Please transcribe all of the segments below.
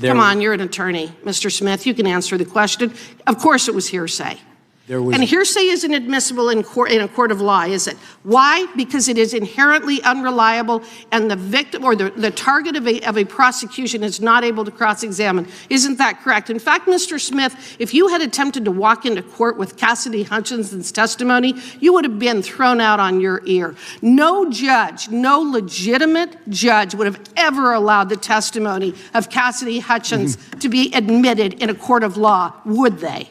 Come on, you're an attorney, Mr. Smith. You can answer the question. Of course it was hearsay. And hearsay isn't admissible in a court of law, is it? Why? Because it is inherently unreliable, and the victim or the target of a prosecution is not able to cross-examine. Isn't that correct? In fact, Mr. Smith, if you had attempted to walk into court with Cassidy Hutchinson's testimony, you would have been thrown out on your ear. No judge, no legitimate judge would have ever allowed the testimony of Cassidy Hutchins to be admitted in a court of law, would they?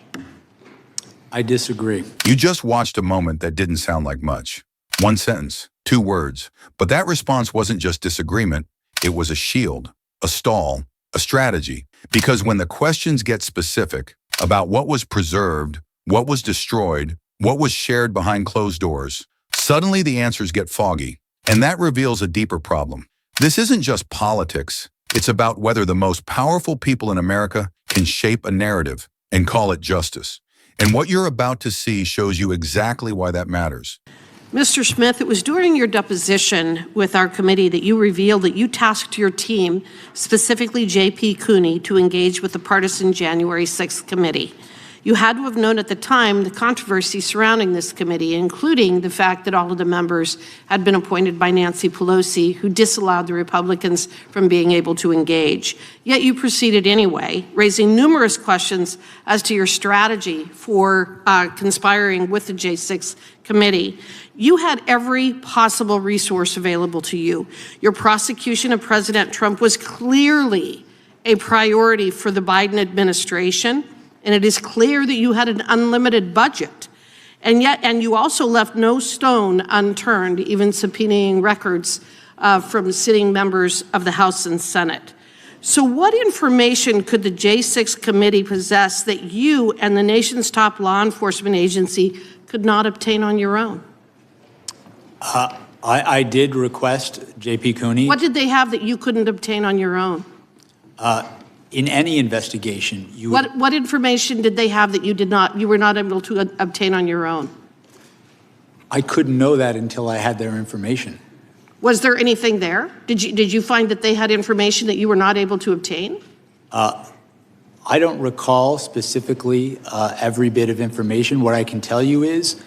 I disagree. You just watched a moment that didn't sound like much. One sentence, 2 words. But that response wasn't just disagreement. It was a shield, a stall, a strategy. Because when the questions get specific about what was preserved, what was destroyed, what was shared behind closed doors, suddenly the answers get foggy. And that reveals a deeper problem. This isn't just politics. It's about whether the most powerful people in America can shape a narrative and call it justice. And what you're about to see shows you exactly why that matters. Mr. Smith, it was during your deposition with our committee that you revealed that you tasked your team, specifically J.P. Cooney, to engage with the partisan January 6th committee. You had to have known at the time the controversy surrounding this committee, including the fact that all of the members had been appointed by Nancy Pelosi, who disallowed the Republicans from being able to engage. Yet you proceeded anyway, raising numerous questions as to your strategy for conspiring with the J6 committee. You had every possible resource available to you. Your prosecution of President Trump was clearly a priority for the Biden administration. And it is clear that you had an unlimited budget. And you also left no stone unturned, even subpoenaing records from sitting members of the House and Senate. So what information could the J6 committee possess that you and the nation's top law enforcement agency could not obtain on your own? I did request J.P. Cooney. What did they have that you couldn't obtain on your own? In any investigation, What information did they have that you were not able to obtain on your own? I couldn't know that until I had their information. Was there anything there? Did you find that they had information that you were not able to obtain? I don't recall specifically every bit of information. What I can tell you is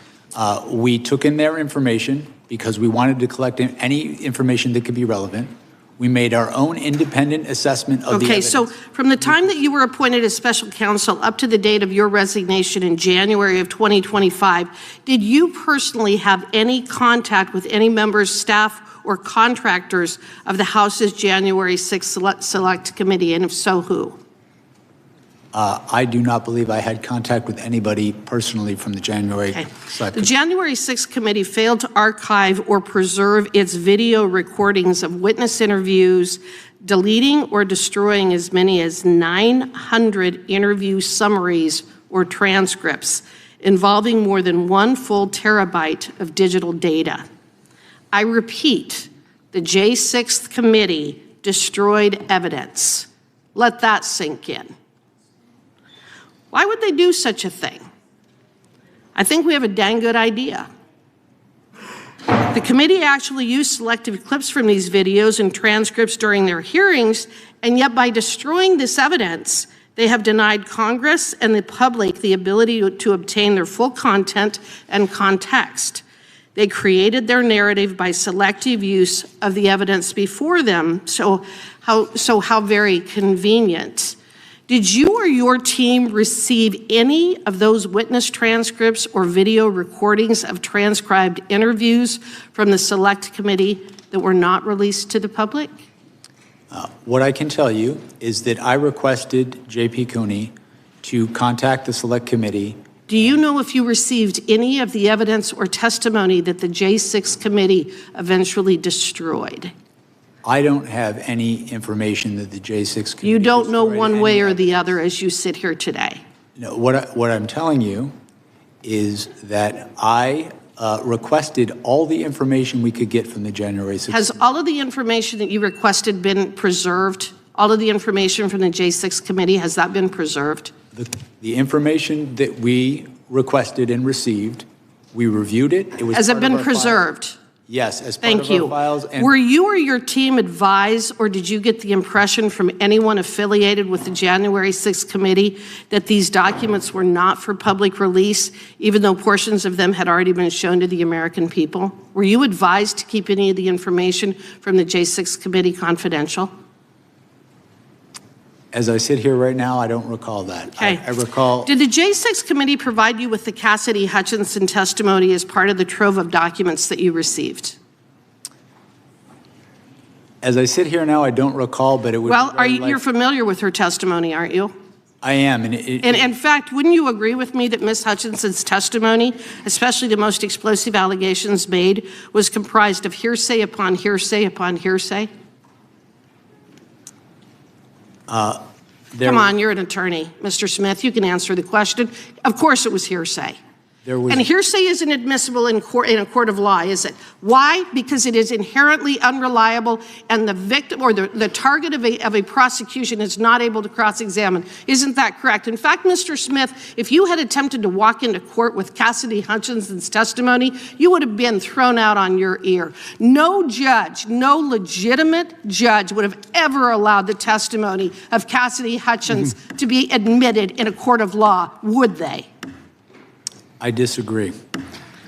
we took in their information because we wanted to collect any information that could be relevant. We made our own independent assessment of the evidence. Okay, so from the time that you were appointed as special counsel up to the date of your resignation in January of 2025, did you personally have any contact with any members, staff, or contractors of the House's January 6th Select Committee, and if so, who? I do not believe I had contact with anybody personally from the January 6th. The January 6th committee failed to archive or preserve its video recordings of witness interviews, deleting or destroying as many as 900 interview summaries or transcripts involving more than 1 full terabyte of digital data. I repeat, the J6th committee destroyed evidence. Let that sink in. Why would they do such a thing? I think we have a dang good idea. The committee actually used selective clips from these videos and transcripts during their hearings, and yet by destroying this evidence, they have denied Congress and the public the ability to obtain their full content and context. They created their narrative by selective use of the evidence before them, so how very convenient. Did you or your team receive any of those witness transcripts or video recordings of transcribed interviews from the Select Committee that were not released to the public? What I can tell you is that I requested J.P. Cooney to contact the Select Committee. Do you know if you received any of the evidence or testimony that the J6 Committee eventually destroyed? I don't have any information that the J6 committee. You don't know one way or the other as you sit here today. No, what I'm telling you is that I requested all the information we could get from the January 6th. Has all of the information that you requested been preserved? All of the information from the J6 committee, has that been preserved? The information that we requested and received, we reviewed it. It was Has it been preserved? Yes, as part Thank of you. our files. And Were you or your team advised, or did you get the impression from anyone affiliated with the January 6th committee that these documents were not for public release, even though portions of them had already been shown to the American people? Were you advised to keep any of the information from the J6 committee confidential? as I sit here right now, I don't recall that. Okay. I recall. Did the J6 committee provide you with the Cassidy Hutchinson testimony as part of the trove of documents that you received? As I sit here now, I don't recall, but it would. Well, be very you're familiar with her testimony, aren't you? I am, and And in fact, wouldn't you agree with me that Ms. Hutchinson's testimony, especially the most explosive allegations made, was comprised of hearsay upon hearsay upon hearsay? Come on, you're an attorney, Mr. Smith. You can answer the question. Of course it was hearsay. And hearsay isn't admissible in a court of law, is it? Why? Because it is inherently unreliable, and the victim or the target of a prosecution is not able to cross-examine. Isn't that correct? In fact, Mr. Smith, if you had attempted to walk into court with Cassidy Hutchinson's testimony, you would have been thrown out on your ear. No judge, no legitimate judge would have ever allowed the testimony of Cassidy Hutchins to be admitted in a court of law, would they? I disagree.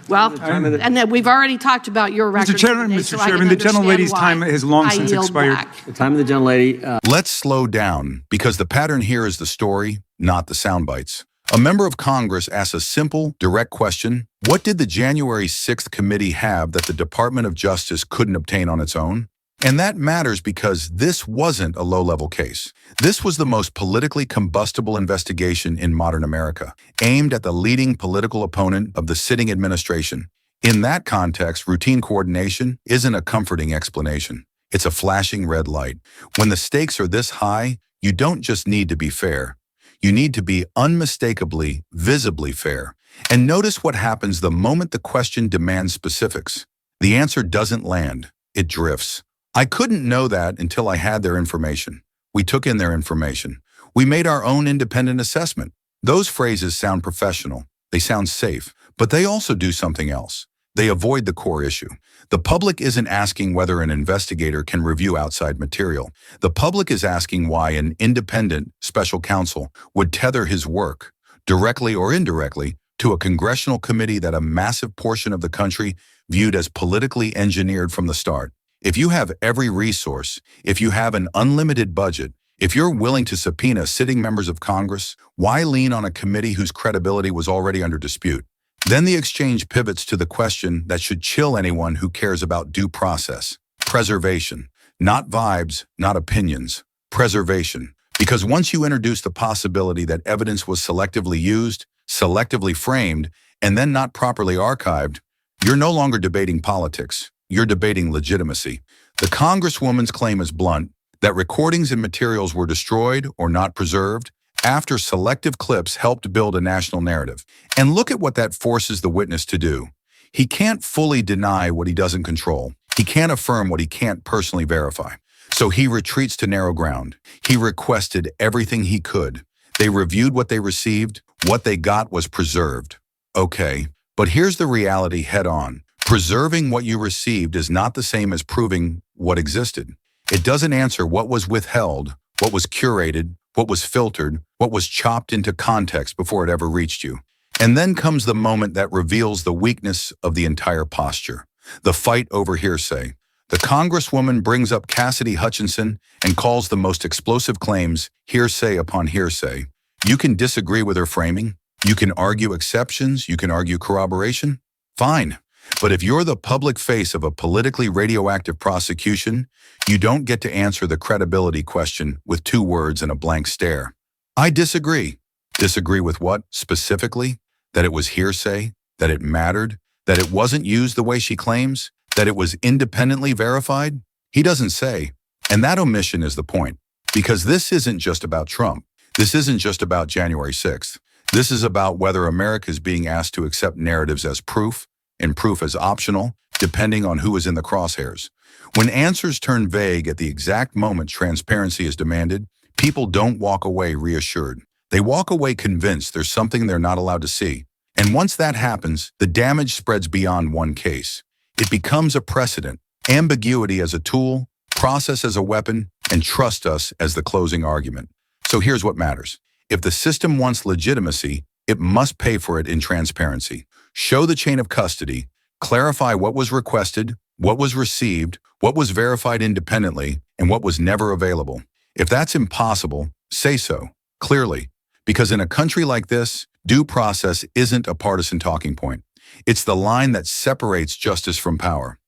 Well, and then we've already talked about your record. Mr. Chairman, the gentlelady's time has long since expired. The time of the gentlelady. Let's slow down, because the pattern here is the story, not the sound bites. A member of Congress asks a simple, direct question: what did the January 6th committee have that the Department of Justice couldn't obtain on its own? And that matters because this wasn't a low-level case. This was the most politically combustible investigation in modern America, aimed at the leading political opponent of the sitting administration. In that context, routine coordination isn't a comforting explanation. It's a flashing red light. When the stakes are this high, you don't just need to be fair. You need to be unmistakably, visibly fair. And notice what happens the moment the question demands specifics. The answer doesn't land. It drifts. I couldn't know that until I had their information. We took in their information. We made our own independent assessment. Those phrases sound professional. They sound safe, but they also do something else. They avoid the core issue. The public isn't asking whether an investigator can review outside material. The public is asking why an independent special counsel would tether his work, directly or indirectly, to a congressional committee that a massive portion of the country viewed as politically engineered from the start. If you have every resource, if you have an unlimited budget, if you're willing to subpoena sitting members of Congress, why lean on a committee whose credibility was already under dispute? Then the exchange pivots to the question that should chill anyone who cares about due process: preservation. Not vibes, not opinions. Preservation. Because once you introduce the possibility that evidence was selectively used, selectively framed, and then not properly archived, you're no longer debating politics. You're debating legitimacy. The Congresswoman's claim is blunt, that recordings and materials were destroyed or not preserved after selective clips helped build a national narrative. And look at what that forces the witness to do. He can't fully deny what he doesn't control. He can't affirm what he can't personally verify. So he retreats to narrow ground. He requested everything he could. They reviewed what they received. What they got was preserved. Okay, but here's the reality head on. Preserving what you received is not the same as proving what existed. It doesn't answer what was withheld, what was curated, what was filtered, what was chopped into context before it ever reached you. And then comes the moment that reveals the weakness of the entire posture: the fight over hearsay. The Congresswoman brings up Cassidy Hutchinson and calls the most explosive claims hearsay upon hearsay. You can disagree with her framing. You can argue exceptions. You can argue corroboration. Fine. But if you're the public face of a politically radioactive prosecution, you don't get to answer the credibility question with 2 words and a blank stare. I disagree. Disagree with what, specifically? That it was hearsay? That it mattered? That it wasn't used the way she claims? That it was independently verified? He doesn't say. And that omission is the point. Because this isn't just about Trump. This isn't just about January 6th. This is about whether America is being asked to accept narratives as proof, and proof as optional, depending on who is in the crosshairs. When answers turn vague at the exact moment transparency is demanded, people don't walk away reassured. They walk away convinced there's something they're not allowed to see. And once that happens, the damage spreads beyond one case. It becomes a precedent, ambiguity as a tool, process as a weapon, and trust us as the closing argument. So here's what matters. If the system wants legitimacy, it must pay for it in transparency. Show the chain of custody, clarify what was requested, what was received, what was verified independently, and what was never available. If that's impossible, say so, clearly. Because in a country like this, due process isn't a partisan talking point. It's the line that separates justice from power.